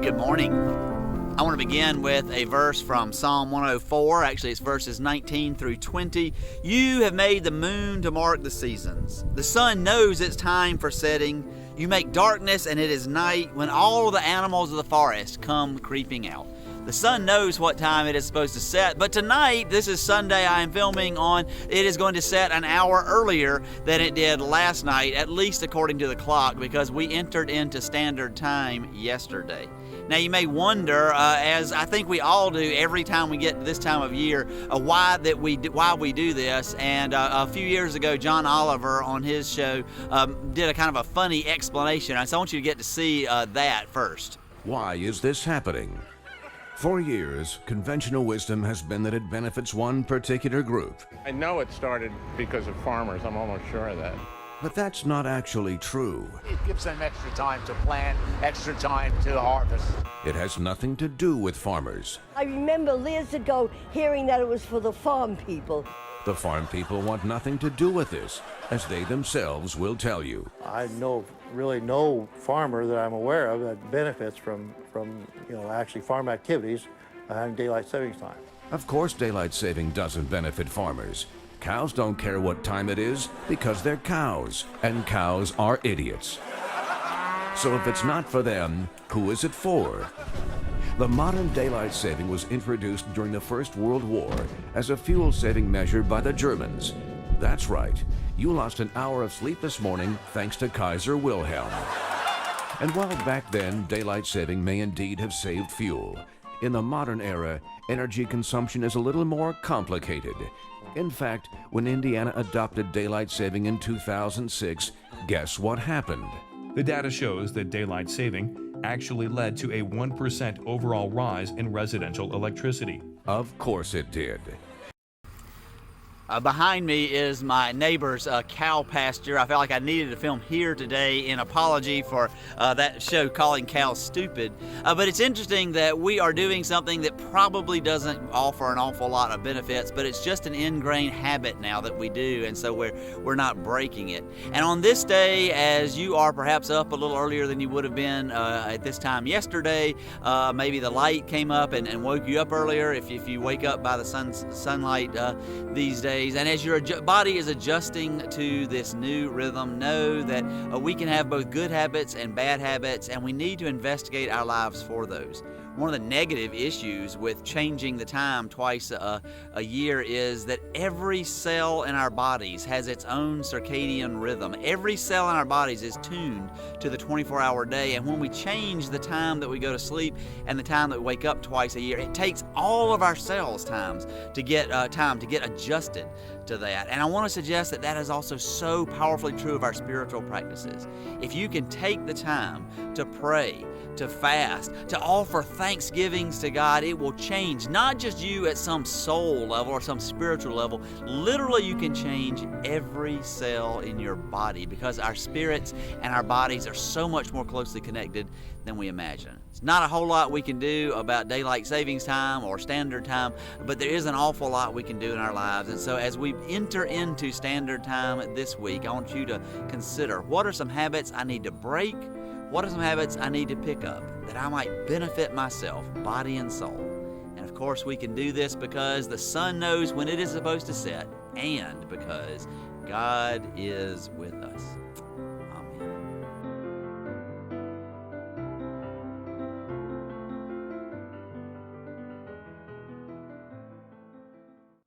Good morning. I want to begin with a verse from Psalm 104. Actually, it's verses 19 through 20. You have made the moon to mark the seasons. The sun knows its time for setting. You make darkness and it is night when all the animals of the forest come creeping out. The sun knows what time it is supposed to set, but tonight, this is Sunday I am filming on, it is going to set an hour earlier than it did last night, at least according to the clock, because we entered into standard time yesterday. Now you may wonder, as I think we all do every time we get to this time of year, why we do this. And a few years ago, John Oliver on his show did a kind of a funny explanation. So I want you to get to see that first. Why is this happening? For years, conventional wisdom has been that it benefits one particular group. I know it started because of farmers. I'm almost sure of that. But that's not actually true. It gives them extra time to plant, extra time to harvest. It has nothing to do with farmers. I remember years ago hearing that it was for the farm people. The farm people want nothing to do with this, as they themselves will tell you. I know really no farmer that I'm aware of that benefits from actually farm activities having daylight savings time. Of course, daylight saving doesn't benefit farmers. Cows don't care what time it is because they're cows, and cows are idiots. So if it's not for them, who is it for? The modern daylight saving was introduced during the First World War as a fuel-saving measure by the Germans. That's right, you lost an hour of sleep this morning thanks to Kaiser Wilhelm. And while back then daylight saving may indeed have saved fuel, in the modern era, energy consumption is a little more complicated. In fact, when Indiana adopted daylight saving in 2006, guess what happened? The data shows that daylight saving actually led to a 1% overall rise in residential electricity. Of course it did. Behind me is my neighbor's cow pasture. I felt like I needed to film here today in apology for that show calling cows stupid. But it's interesting that we are doing something that probably doesn't offer an awful lot of benefits, but it's just an ingrained habit now that we do, and so we're not breaking it. And on this day, as you are perhaps up a little earlier than you would have been at this time yesterday, maybe the light came up and woke you up earlier if you wake up by the sunlight these days. And as your body is adjusting to this new rhythm, know that we can have both good habits and bad habits, and we need to investigate our lives for those. One of the negative issues with changing the time twice a year is that every cell in our bodies has its own circadian rhythm. Every cell in our bodies is tuned to the 24-hour day, and when we change the time that we go to sleep and the time that we wake up twice a year, it takes all of our cells time to get adjusted to that. And I want to suggest that that is also so powerfully true of our spiritual practices. If you can take the time to pray, to fast, to offer thanksgivings to God, it will change not just you at some soul level or some spiritual level. Literally, you can change every cell in your body because our spirits and our bodies are so much more closely connected than we imagine. It's not a whole lot we can do about daylight savings time or standard time, but there is an awful lot we can do in our lives. And so as we enter into standard time this week, I want you to consider, what are some habits I need to break? What are some habits I need to pick up that I might benefit myself, body and soul? And of course, we can do this because the sun knows when it is supposed to set and because God is with us.